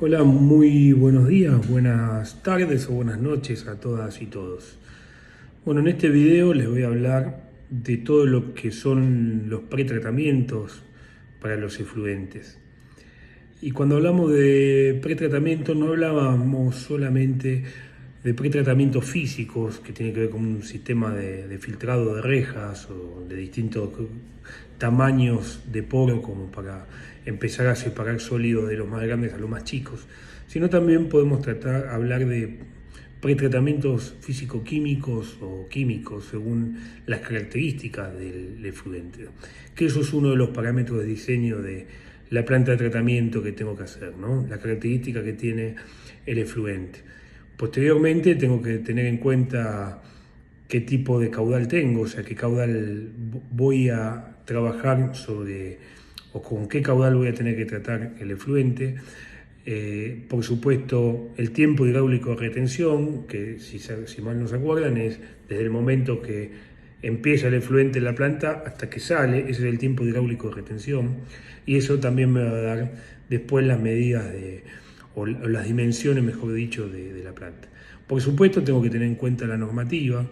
Hola, muy buenos días, buenas tardes o buenas noches a todas y todos. Bueno, en este video les voy a hablar de todo lo que son los pretratamientos para los efluentes. Y cuando hablamos de pretratamiento no hablábamos solamente de pretratamientos físicos, que tiene que ver con un sistema de filtrado de rejas o de distintos tamaños de poro como para empezar a separar sólidos de los más grandes a los más chicos, sino también podemos hablar de pretratamientos físico-químicos o químicos según las características del efluente, que eso es uno de los parámetros de diseño de la planta de tratamiento que tengo que hacer, ¿no? La característica que tiene el efluente. Posteriormente tengo que tener en cuenta qué tipo de caudal tengo, o sea, qué caudal voy a trabajar sobre, o con qué caudal voy a tener que tratar el efluente. Por supuesto, el tiempo hidráulico de retención, que si mal no se acuerdan, es desde el momento que empieza el efluente en la planta hasta que sale, ese es el tiempo hidráulico de retención, y eso también me va a dar después las medidas o las dimensiones, mejor dicho, de la planta. Por supuesto, tengo que tener en cuenta la normativa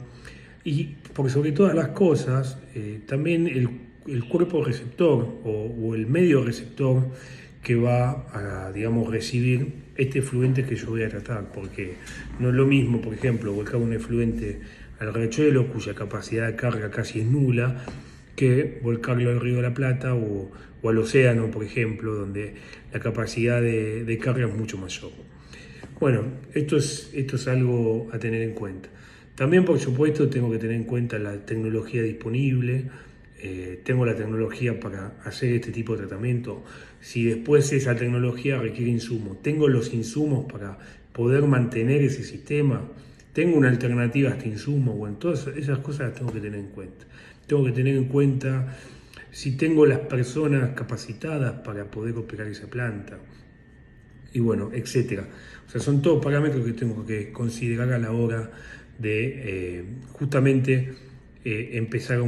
y, por sobre todas las cosas, también el cuerpo receptor o el medio receptor que va a, digamos, recibir este efluente que yo voy a tratar, porque no es lo mismo, por ejemplo, volcar un efluente al riachuelo, cuya capacidad de carga casi es nula, que volcarlo al Río de la Plata o al océano, por ejemplo, donde la capacidad de carga es mucho mayor. Bueno, esto es algo a tener en cuenta. También, por supuesto, tengo que tener en cuenta la tecnología disponible. Tengo la tecnología para hacer este tipo de tratamiento. Si después esa tecnología requiere insumos, tengo los insumos para poder mantener ese sistema. Tengo una alternativa a este insumo. Bueno, todas esas cosas las tengo que tener en cuenta. Tengo que tener en cuenta si tengo las personas capacitadas para poder operar esa planta. Y bueno, etcétera. O sea, son todos parámetros que tengo que considerar a la hora de justamente empezar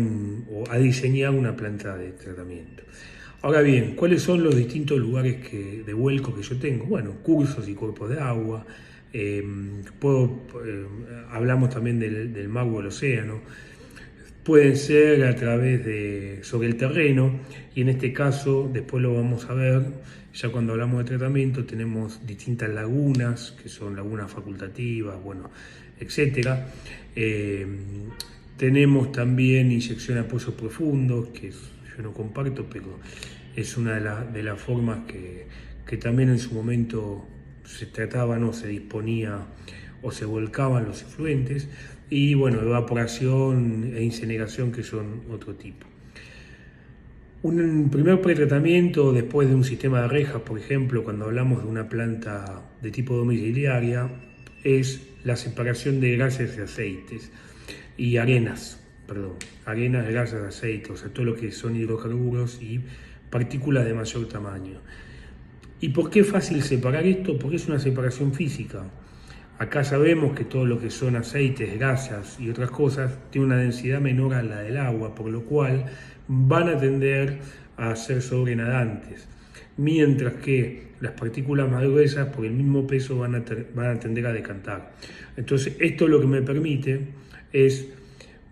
a diseñar una planta de tratamiento. Ahora bien, ¿cuáles son los distintos lugares de vuelco que yo tengo? Bueno, cursos y cuerpos de agua. Hablamos también del mar o el océano. Pueden ser a través sobre el terreno, y en este caso, después lo vamos a ver, ya cuando hablamos de tratamiento, tenemos distintas lagunas, que son lagunas facultativas, bueno, etcétera. Tenemos también inyección a pozos profundos, que yo no comparto, pero es una de las formas que también en su momento se trataban o se disponía o se volcaban los efluentes, y bueno, evaporación e incineración, que son otro tipo. Un primer pretratamiento después de un sistema de rejas, por ejemplo, cuando hablamos de una planta de tipo domiciliaria, es la separación de gases y aceites y arenas, grasas, aceites, o sea, todo lo que son hidrocarburos y partículas de mayor tamaño. ¿Y por qué es fácil separar esto? Porque es una separación física. Acá sabemos que todo lo que son aceites, grasas y otras cosas tiene una densidad menor a la del agua, por lo cual van a tender a ser sobrenadantes, mientras que las partículas más gruesas, por el mismo peso, van a tender a decantar. Entonces, esto lo que me permite es,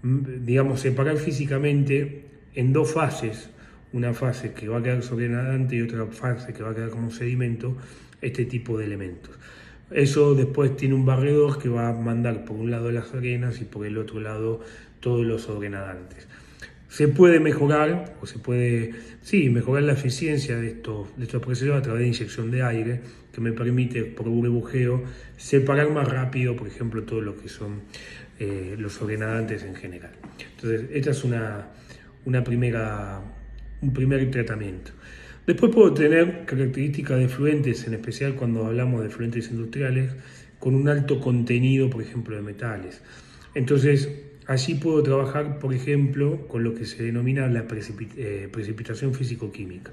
digamos, separar físicamente en dos fases, una fase que va a quedar sobrenadante y otra fase que va a quedar como sedimento, este tipo de elementos. Eso después tiene un barredor que va a mandar por un lado las arenas y por el otro lado todos los sobrenadantes. Se puede mejorar, o se puede, sí, mejorar la eficiencia de estos procesos a través de inyección de aire, que me permite, por burbujeo, separar más rápido, por ejemplo, todo lo que son los sobrenadantes en general. Entonces, esta es un primer tratamiento. Después puedo tener características de efluentes, en especial cuando hablamos de efluentes industriales, con un alto contenido, por ejemplo, de metales. Entonces, allí puedo trabajar, por ejemplo, con lo que se denomina la precipitación físico-química.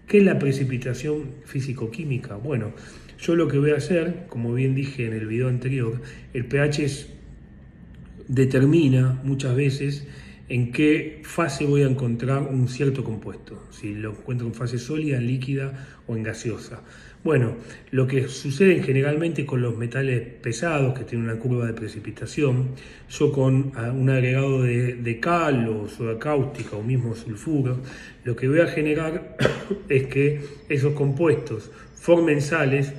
¿Qué es la precipitación físico-química? Bueno, yo lo que voy a hacer, como bien dije en el video anterior, el pH determina muchas veces en qué fase voy a encontrar un cierto compuesto, si lo encuentro en fase sólida, en líquida o en gaseosa. Bueno, lo que sucede generalmente con los metales pesados que tienen una curva de precipitación, yo con un agregado de cal o soda cáustica o mismo sulfuro, lo que voy a generar es que esos compuestos formen sales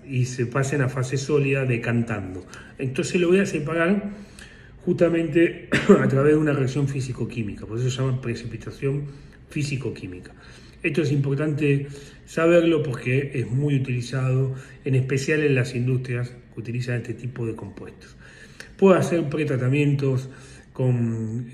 y se pasen a fase sólida decantando. Entonces lo voy a separar justamente a través de una reacción físico-química, por eso se llama precipitación físico-química. Esto es importante saberlo porque es muy utilizado, en especial en las industrias que utilizan este tipo de compuestos. Puedo hacer pretratamientos con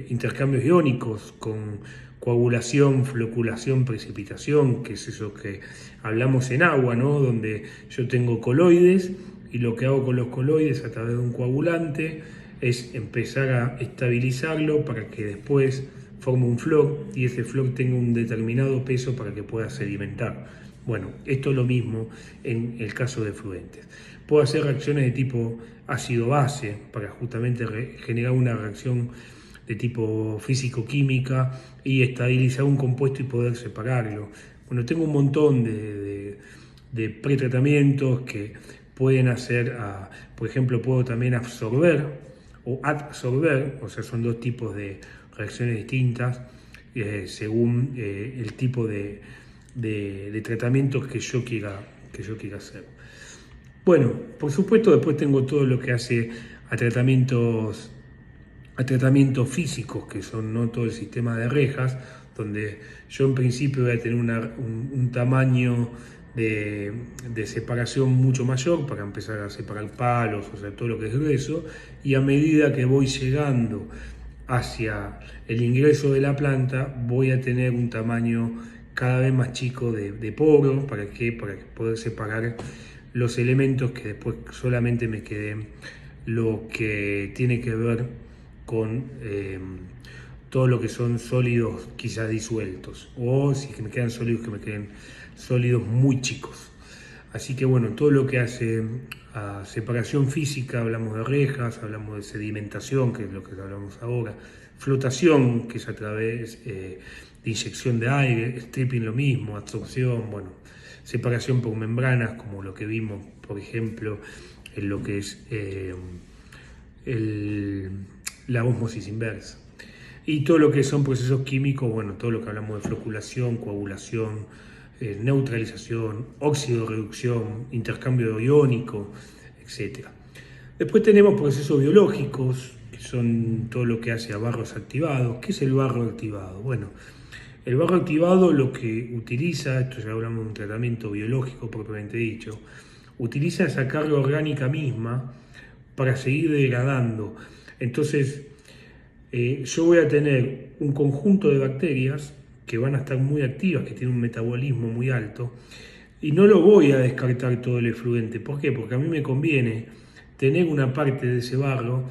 intercambios iónicos, con coagulación, floculación, precipitación, que es eso que hablamos en agua, ¿no? Donde yo tengo coloides y lo que hago con los coloides a través de un coagulante es empezar a estabilizarlo para que después forme un floc y ese floc tenga un determinado peso para que pueda sedimentar. Bueno, esto es lo mismo en el caso de fluentes. Puedo hacer reacciones de tipo ácido-base para justamente generar una reacción de tipo físico-química y estabilizar un compuesto y poder separarlo. Bueno, tengo un montón de pretratamientos que pueden hacer, por ejemplo, puedo también absorber o adsorber, o sea, son dos tipos de reacciones distintas según el tipo de tratamientos que yo quiera hacer. Bueno, por supuesto después tengo todo lo que hace a tratamientos físicos, que son no todo el sistema de rejas, donde yo en principio voy a tener un tamaño de separación mucho mayor para empezar a separar palos, o sea, todo lo que es grueso, y a medida que voy llegando hacia el ingreso de la planta voy a tener un tamaño cada vez más chico de poro, para poder separar los elementos que después solamente me queden lo que tiene que ver con todo lo que son sólidos quizás disueltos, o si me quedan sólidos, que me queden sólidos muy chicos. Así que bueno, todo lo que hace a separación física, hablamos de rejas, hablamos de sedimentación, que es lo que hablamos ahora, flotación, que es a través de inyección de aire, stripping lo mismo, absorción, bueno, separación por membranas, como lo que vimos, por ejemplo, en lo que es la ósmosis inversa. Y todo lo que son procesos químicos, bueno, todo lo que hablamos de floculación, coagulación, neutralización, óxido reducción, intercambio iónico, etc. Después tenemos procesos biológicos, que son todo lo que hace a barros activados. ¿Qué es el barro activado? Bueno, el barro activado lo que utiliza, esto ya hablamos de un tratamiento biológico propiamente dicho, utiliza esa carga orgánica misma para seguir degradando. Entonces, yo voy a tener un conjunto de bacterias que van a estar muy activas, que tienen un metabolismo muy alto, y no lo voy a descartar todo el efluente. ¿Por qué? Porque a mí me conviene tener una parte de ese barro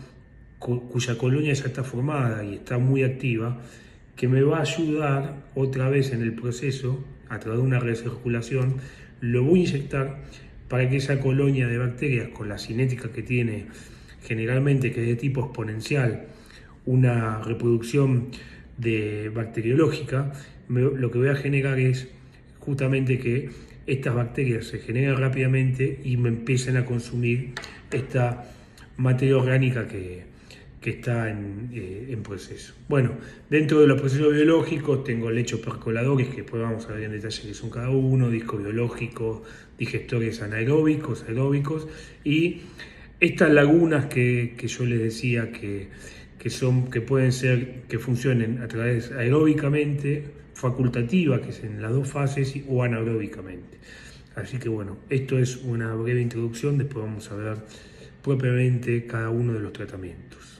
cuya colonia ya está formada y está muy activa, que me va a ayudar otra vez en el proceso, a través de una recirculación, lo voy a inyectar para que esa colonia de bacterias, con la cinética que tiene generalmente, que es de tipo exponencial, una reproducción bacteriológica, lo que voy a generar es justamente que estas bacterias se generen rápidamente y me empiecen a consumir esta materia orgánica que está en proceso. Bueno, dentro de los procesos biológicos tengo lechos percoladores, que después vamos a ver en detalle qué son cada uno, discos biológicos, digestores anaeróbicos, aeróbicos, y estas lagunas que yo les decía que pueden ser, que funcionen a través aeróbicamente, facultativa, que es en las dos fases, o anaeróbicamente. Así que bueno, esto es una breve introducción, después vamos a ver propiamente cada uno de los tratamientos.